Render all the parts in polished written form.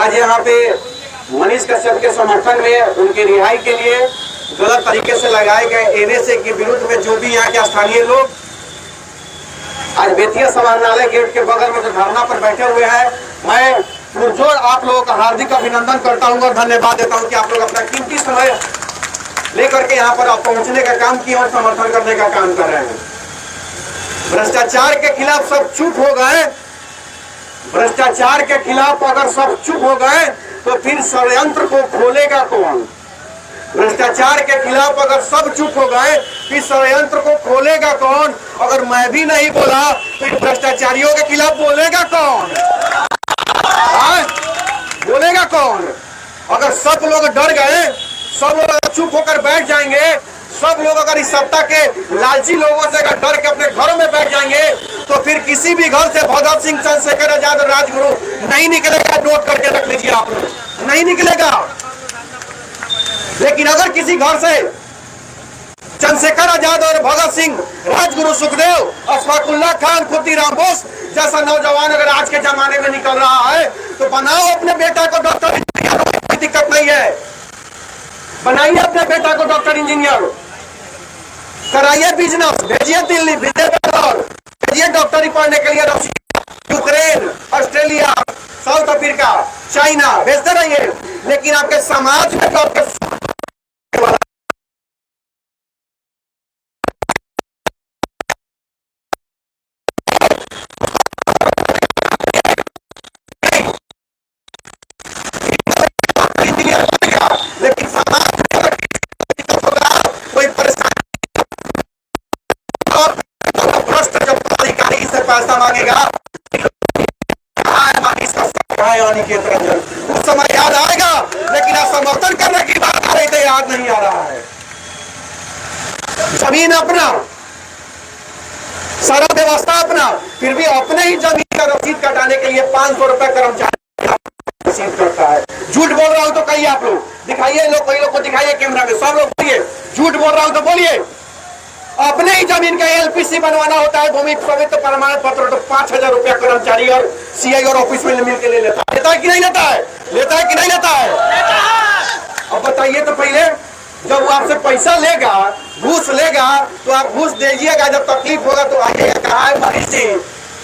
आज यहाँ पे मनीष कश्यप के समर्थन में उनकी रिहाई के लिए गलत तरीके से लगाए गए एनएसए के विरुद्ध में जो भी यहाँ के स्थानीय लोग आज बेतिया समाहरणालय गेट के बगल में जो धरना पर बैठे हुए हैं, मैं पुरजोर आप लोगों का हार्दिक अभिनंदन करता हूँ और धन्यवाद देता हूँ कि आप लोग अपना कीमती समय लेकर के यहाँ पर पहुँचने का काम किया और समर्थन करने का काम कर रहे हैं। भ्रष्टाचार के खिलाफ सब चुप हो गए, भ्रष्टाचार के खिलाफ अगर सब चुप हो गए तो फिर षड्यंत्र को खोलेगा कौन? भ्रष्टाचार के खिलाफ अगर सब चुप हो गए फिर षड्यंत्र को खोलेगा कौन? अगर मैं भी नहीं बोला तो भ्रष्टाचारियों के खिलाफ बोलेगा कौन? बोलेगा कौन? अगर सब लोग डर गए, सब लोग चुप होकर बैठ जाएंगे, सब लोग अगर इस सत्ता के लालची लोगों से अगर डर के अपने घरों में बैठ जाएंगे तो फिर किसी भी घर से भगत सिंह, चंद्रशेखर आजाद और राजगुरु नहीं निकलेगा। नोट करके रख लीजिए आप लोग, नहीं निकलेगा। लेकिन अगर किसी घर से चंद्रशेखर आजाद और भगत सिंह, राजगुरु सुखदेव, अशफाकुल्लाह खान, खुदीराम बोस जैसा नौजवान अगर आज के जमाने में निकल रहा है तो बनाओ अपने बेटा को डॉक्टर इंजीनियर, कोई दिक्कत नहीं है। बनाइए अपने बेटा को डॉक्टर इंजीनियर, कराइए बिजनेस, भेजिए दिल्ली, भेजिए बेंगलोर, भेजिए डॉक्टरी पढ़ने के लिए Russia, Ukraine, Australia, south Africa, China, भेजते रहिए। लेकिन आपके समाज में जो लेकिन समाज कोई परेशानी भ्रष्ट जब अधिकारी से पैसा मांगेगा उस समय याद आएगा, लेकिन समर्थन करने की बात आ रही तो याद नहीं आ रहा है। जमीन अपना, सारा व्यवस्था अपना, फिर भी अपने ही जमीन का रसीद कटाने के लिए 500 रुपए कर्मचारी रसीद करता है। झूठ बोल रहा हूं तो कहिए, आप लोग दिखाइए, लोग कई लोग को दिखाइए कैमरा में, सब लोग बोलिए झूठ बोल रहा हूं तो बोलिए। अपने ही जमीन का एलपीसी बनवाना होता है, भूमि स्वामित्व प्रमाण पत्र, तो 5000 रुपया कर्मचारी और सीआई और ऑफिस में मिलकर ले लेता है। लेता है कि नहीं लेता है? लेता है कि नहीं लेता है? अब बताइए तो पहले, जब वो आपसे पैसा लेगा, घूस लेगा, तो आप घूस दीजिएगा, जब तकलीफ होगा तो आइएगा। कहा है मनीष जी,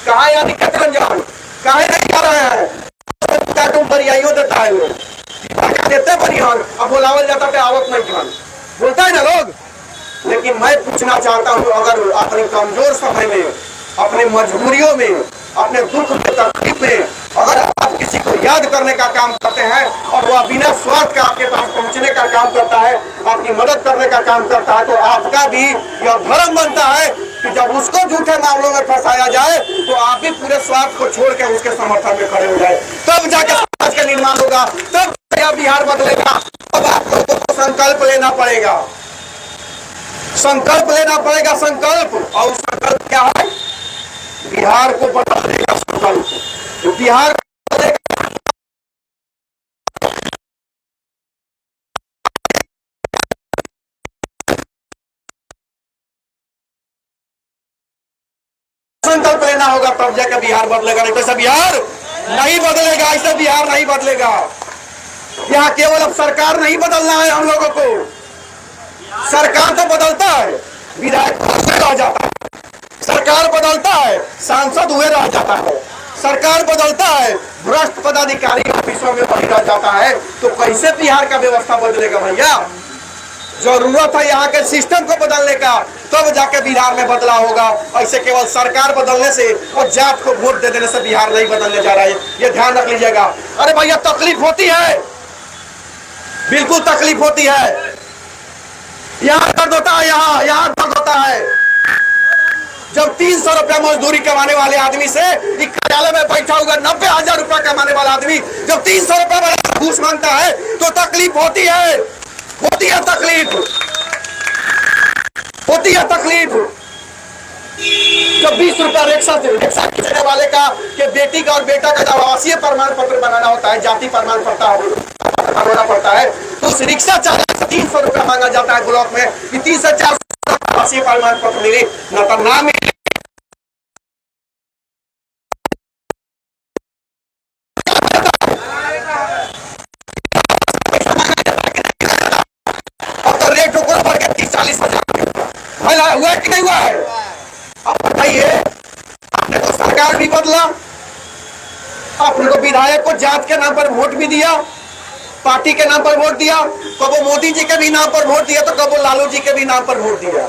कहा है अनिकेत रंजन, कहा नहीं आ रहा है? तुम बरियाइयों देता है, लोग देते बरियान, अब बुलावल जाता है आवक नहीं खान, बोलता है ना लोग। लेकिन मैं पूछना चाहता हूँ, अगर अपने कमजोर समय में, अपने मजबूरियों में, अपने दुख में, तकलीफ में अगर आप किसी को याद करने का काम करते हैं और वह बिना स्वार्थ के आपके पास पहुंचने का काम करता है, आपकी मदद करने का काम करता है, तो आपका भी यह धर्म बनता है कि जब उसको झूठे मामलों में फंसाया जाए तो आप भी पूरे स्वार्थ को छोड़ के उसके समर्थन में खड़े हो जाए। तब जाके समाज का निर्माण होगा, तब बिहार बदलेगा। अब आप लोगों को संकल्प लेना पड़ेगा, संकल्प लेना पड़ेगा, संकल्प। और संकल्प क्या है? बिहार को बदलने का संकल्प। तो बिहार संकल्प लेना होगा, तब जाकर बिहार बदलेगा, नहीं तो ऐसा बिहार नहीं बदलेगा, ऐसा बिहार नहीं बदलेगा। यहाँ केवल अब सरकार नहीं बदलना है हम लोगों को, सरकार तो बदलता है, विधायक रह जाता है, सरकार बदलता है, सांसद हुए रह जाता है, सरकार बदलता है, भ्रष्ट पदाधिकारी ऑफिसों में वही रह जाता है। तो कैसे बिहार का व्यवस्था बदलेगा भैया? जरूरत है यहाँ के सिस्टम को बदलने का, तब जाके बिहार में बदला होगा। ऐसे केवल सरकार बदलने से और जात को वोट दे देने से बिहार नहीं बदलने जा रहा है, ये ध्यान रख लीजिएगा। अरे भैया तकलीफ होती है, बिल्कुल तकलीफ होती है, यहाँ दर्द होता है, यहाँ दर्द होता है। जब 300 रुपया मजदूरी कमाने वाले आदमी से कार्यालय में बैठा हुआ 90,000 रुपया कमाने वाला आदमी जब 300 रुपया वाला घूस मांगता है तो तकलीफ होती है, होती है तकलीफ, होती है तकलीफ। जब 20 रुपया रिक्शा खींचने वाले का के बेटी का और बेटा का जब आवासीय प्रमाण पत्र बनाना होता है, जाति प्रमाण पत्र पड़ता है, तो उस रिक्शा चालक से 300 रुपया मांगा जाता है ब्लॉक में कि 3 से 4 आवासीय प्रमाण पत्र मिले, न तो ना मिले। बदला। अपने को विधायक को जात के नाम पर वोट भी दिया, पार्टी के नाम पर वोट दिया, कबो मोदी जी के भी नाम पर वोट दिया तो कबो लालू जी के भी नाम पर वोट दिया।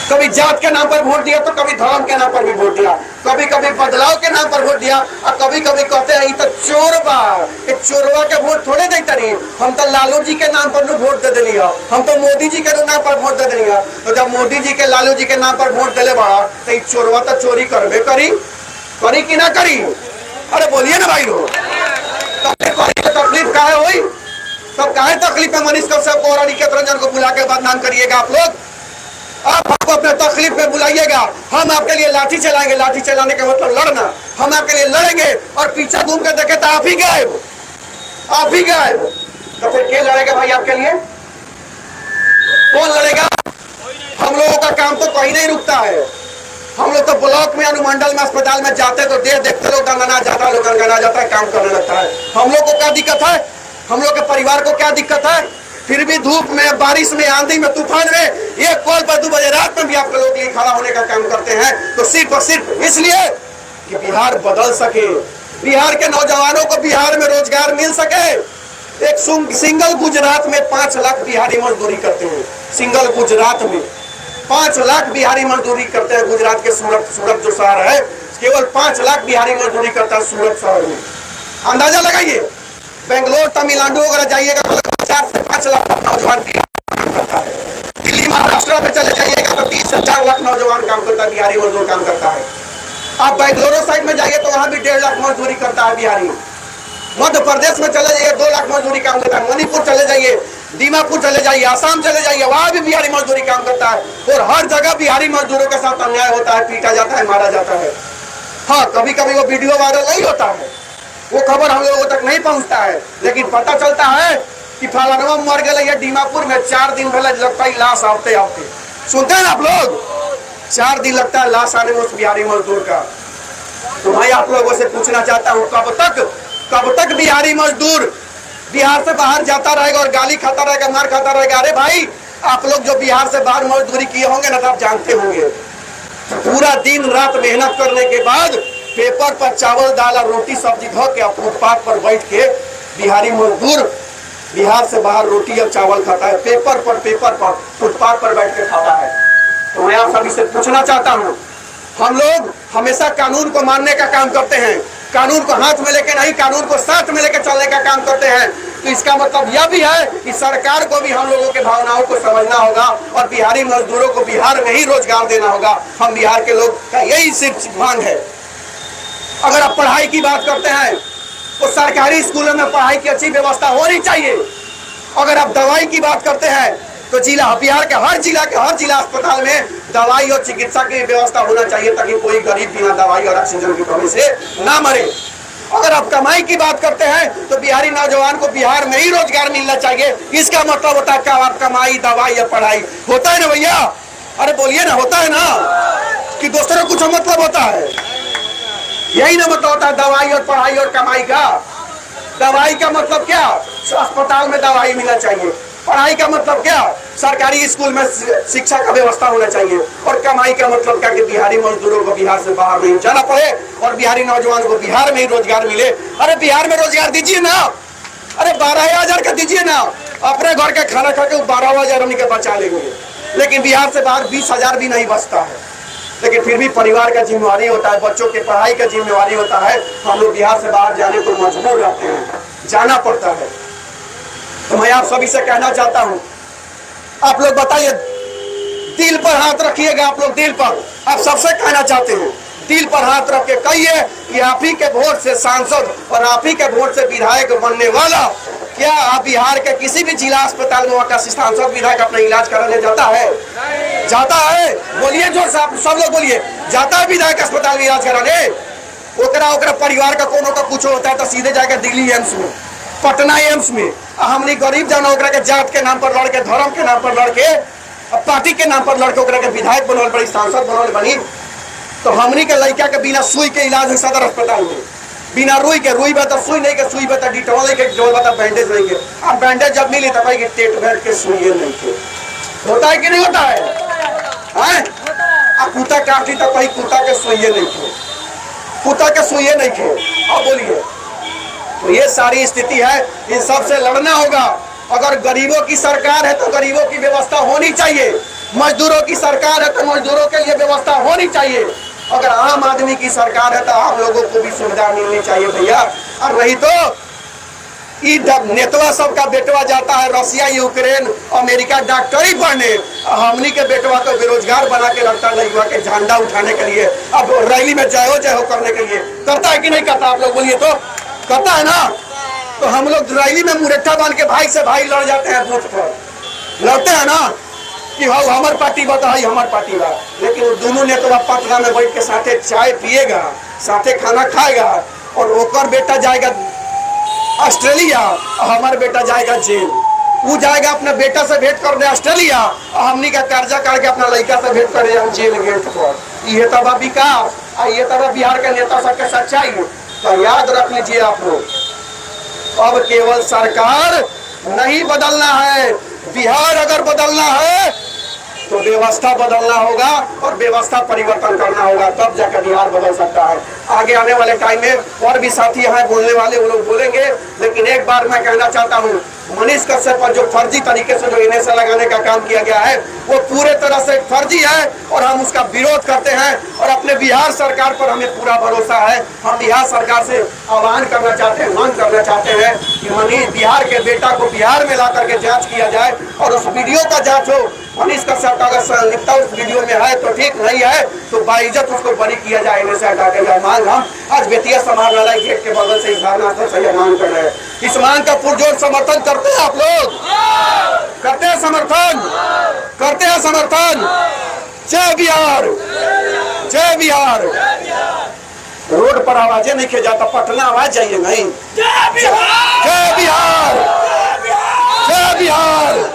कभी जात के नाम पर वोट दिया तो कभी धर्म के नाम पर भी वोट दिया, कभी कभी बदलाव के नाम पर वोट दिया, और कभी कभी कहते हैं ये तो चोर बा, ये चोरवा के वोट थोड़े देता नहीं, हम तो लालू जी के नाम पर वोट दे दिली, हम तो मोदी जी के नाम पर वोट दे दिली। तो जब मोदी जी के लालू जी के नाम पर वोट दिले बड़ा तो चोरवा तो चोरी करबे करी कि ना करी? अरे बोलिए ना भाई लोग, तकलीफ काहे हुई? तब काहे तकलीफ है? मनीष कश्यप और अनिकेत रंजन को बुला के बदनाम करिएगा आप लोग? आप हमको अपने तकलीफ में बुलाइएगा, हम आपके लिए लाठी चलाएंगे। लाठी चलाने का मतलब लड़ना, हम आपके लिए लड़ेंगे और पीछे घूम के देखे तो आप ही गायब, आप ही गायब। तो फिर क्या लड़ेगा भाई आपके लिए? कौन लड़ेगा? हम लोगों का काम तो कहीं नहीं रुकता है। हम लोग तो ब्लॉक में, अनुमंडल में, अस्पताल में जाते तो देखते लोग गनगना जाता है, लोग गनगना जाता है, काम करने लगता है। हम लोग को क्या दिक्कत है? हम लोग के परिवार को क्या दिक्कत है? फिर भी धूप में, बारिश में, आंधी में, तूफान में, एक कॉल पर 2 बजे रात में भी आप लोग लिए खड़ा होने का काम करते हैं। तो सिर्फ और सिर्फ इसलिए कि बिहार बदल सके, बिहार के नौजवानों को बिहार में रोजगार मिल सके। एक सिंगल गुजरात में 5 लाख बिहारी मजदूरी करते हैं। सिंगल गुजरात में 5 लाख बिहारी मजदूरी करते हैं। गुजरात के सूरत जो शहर है, केवल 5 लाख बिहारी मजदूरी करता है सूरत शहर में। अंदाजा लगाइए, बेंगलोर, तमिलनाडु वगैरह जाइएगा तो 4 से 5 लाख नौजवान काम करता है। दिल्ली, महाराष्ट्र में चले जाइएगा तो 30 से 4 लाख नौजवान काम करता है, बिहारी मजदूर काम करता है। आप बेंगलोर साइड में जाइए तो वहां भी 1.5 लाख मजदूरी करता है बिहारी। मध्य प्रदेश में चले जाइए 2 लाख मजदूरी काम करता है। मणिपुर चले जाइए, दीमापुर चले जाइए, आसाम चले जाइए, वहां भी बिहारी मजदूरी काम करता है। और हर जगह बिहारी मजदूरों के साथ अन्याय होता है, पीटा जाता है, मारा जाता है। हाँ, कभी कभी वो वीडियो वायरल नहीं होता है, वो खबर हम लोगों तक नहीं पहुंचता है, लेकिन पता चलता है कि फलाना मर गए दीमापुर में, 4 दिन लगता है लाश आते आते। सुनते हैं आप लोग? 4 दिन लगता है लाश आने में उस बिहारी मजदूर का। तो भाई आप लोगों से पूछना चाहता हूँ, कब तक बिहारी मजदूर बिहार से बाहर जाता रहेगा और गाली खाता रहेगा, मार खाता रहेगा? अरे भाई, आप लोग जो बिहार से बाहर मजदूरी किए होंगे ना, तो आप जानते होंगे, पूरा दिन रात मेहनत करने के बाद पेपर पर चावल, दाल और रोटी सब्जी धो के फुटपाथ पर बैठ के बिहारी मजदूर बिहार से बाहर रोटी और चावल खाता है। पेपर पर फुटपाथ पर बैठ के खाता है। तो मैं आप सभी से पूछना चाहता हूँ, हम लोग हमेशा कानून को मानने का काम करते हैं, कानून को हाथ में लेके नहीं, कानून को साथ में लेकर चलने का काम करते हैं। तो इसका मतलब यह भी है कि सरकार को भी हम लोगों के भावनाओं को समझना होगा और बिहारी मजदूरों को बिहार में ही रोजगार देना होगा। हम बिहार के लोग का यही सिर्फ मांग है। अगर आप पढ़ाई की बात करते हैं तो सरकारी स्कूलों में पढ़ाई की अच्छी व्यवस्था होनी चाहिए। अगर आप दवाई की बात करते हैं तो बिहार के हर जिला अस्पताल में दवाई और चिकित्सा की व्यवस्था होना चाहिए, ताकि कोई गरीब बिना दवाई और ऑक्सीजन की कमी से ना मरे। अगर आप कमाई की बात करते हैं तो बिहारी नौजवान को बिहार में ही रोजगार मिलना चाहिए। इसका मतलब होता है आप कमाई, दवाई या पढ़ाई। होता है ना भैया? अरे बोलिए ना, होता है ना? कि दूसरों कुछ मतलब होता है? यही ना मतलब होता है दवाई और पढ़ाई और कमाई का। दवाई का मतलब क्या? अस्पताल में दवाई मिलना चाहिए। पढ़ाई का मतलब क्या? सरकारी स्कूल में शिक्षा का व्यवस्था होना चाहिए। और कमाई का मतलब क्या? कि बिहारी मजदूरों को बिहार से बाहर नहीं जाना पड़े और बिहारी नौजवान को बिहार में ही रोजगार मिले। अरे बिहार में रोजगार दीजिए ना, अरे 12,000 का दीजिए ना। अपने घर का खाना खा के 12,000 के बचा लेंगे, लेकिन बिहार से बाहर 20,000 भी नहीं बचता है। लेकिन फिर भी परिवार का जिम्मेवारी होता है, बच्चों के पढ़ाई का जिम्मेवारी होता है। हम लोग बिहार से बाहर जाने को मजबूर रहते हैं, जाना पड़ता है। तो मैं आप सभी से कहना चाहता हूं, आप लोग बताइए, दिल पर हाथ रखिएगा। आप लोग दिल पर, आप सबसे कहना चाहते हैं, दिल पर हाथ रख के कहिए कि आप ही के वोट से सांसद और आप ही के वोट से विधायक बनने वाला क्या आप बिहार के किसी भी जिला अस्पताल में वहाँ का सांसद विधायक अपना इलाज कराने जाता है? जाता है? बोलिए जोर से, आप सब लोग बोलिए, जाता है विधायक अस्पताल में इलाज कराने? ओकरा परिवार का कोनो का कुछ होता है तो सीधे जाकर दिल्ली एम्स में, पटना एम्स में। हमने गरीब जाना ओकरा के जात के नाम पर लड़के, धर्म के नाम पर लड़के, पार्टी के नाम पर लड़के ओकरा के विधायक बनल बड़ी, सांसद बनल बनी। तो हमनी के लड़का के बिना सुई के इलाज है सदर अस्पताल में, बिना रुई के। रुई बता सुई नहीं के, सुई बता डिटॉल नहीं के, डिटॉल बता बैंडेज नहीं के। अब बैंडेज जब मिली तब टेट बैठ के सुई नहीं के। होता है कि नहीं होता है? आ कुत्ता काट ली तो कहीं कुत्ता के सोइए नहीं थे, कुत्ता के सोइए नहीं थे। अब बोलिए, तो ये सारी स्थिति है, इन सब से लड़ना होगा। अगर गरीबों की सरकार है तो गरीबों की व्यवस्था होनी चाहिए, मजदूरों की सरकार है तो मजदूरों के लिए व्यवस्था होनी चाहिए, अगर आम आदमी की सरकार है तो आम लोगों को भी सुविधा मिलनी चाहिए भैया। और नहीं तो नेतवा सबका बेटवा जाता है रसिया, यूक्रेन, अमेरिका डॉक्टरी पढ़ने, हमनी के बेटवा को बेरोजगार बना के रखता लड़का के झंडा उठाने के लिए, अब रैली में जय हो करने के लिए। करता है कि नहीं करता? आप लोग बोलिए तो करता है ना। तो हम लोग रैली में मुरेठा बांध के भाई से भाई लड़ जाते हैं, बूथ पर लड़ते हैं ना कि हाँ हमार पार्टी बताई, हमार पार्टी बा। लेकिन दोनों नेता पटना में बैठ के साथे चाय पिएगा, साथे खाना खाएगा, और ओकर बेटा जाएगा ऑस्ट्रेलिया, हमारा बेटा जाएगा जेल। वो जाएगा अपना बेटा से भेंट करने ऑस्ट्रेलिया, और हमनी का कर्जा करके अपना लड़का से भेंट करे जेल गेट पर। ये तब विकास, ये तब बिहार के नेता सबके सच्चाई। तो याद रख लीजिए आप लोग, अब केवल सरकार नहीं बदलना है, बिहार अगर बदलना है तो व्यवस्था बदलना होगा और व्यवस्था परिवर्तन करना होगा, तब जाकर बिहार बदल सकता है। आगे आने वाले टाइम में और भी साथी हैं बोलने वाले, वो लोग बोलेंगे। लेकिन एक बार मैं कहना चाहता हूँ, मनीष कश्यप पर जो फर्जी तरीके से जो इनेशन लगाने का काम किया गया है वो पूरे तरह से फर्जी है, और हम उसका विरोध करते हैं। और अपने बिहार सरकार पर हमें पूरा भरोसा है। हम बिहार सरकार से आह्वान करना चाहते हैं, मांग करना चाहते हैं कि मनीष बिहार के बेटा को बिहार में ला करके जांच किया जाए, और उस वीडियो का जांच हो। मनीष कश्यप का अगर संलिप्तता उस वीडियो में है तो ठीक, नहीं है तो बाइज्जत उसको बरी किया जाए, इन्हें से हटा दिया जाए। मांग हम आज बेतिया समाहरणालय गेट के बगल से इस धारणा से मांग कर रहे हैं। इस मांग का पुरजोर समर्थन करते हैं आप लोग? करते हैं समर्थन? करते हैं समर्थन? जय बिहार, जय बिहार। रोड पर आवाजें नहीं किया जाता, पटना आवाज जाइए नहीं। जय बिहार, जय बिहार, जय बिहार,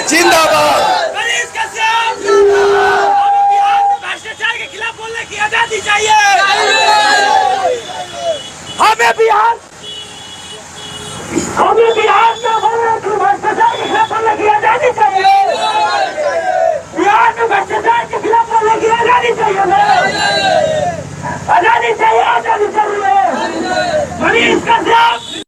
जिंदाबाद।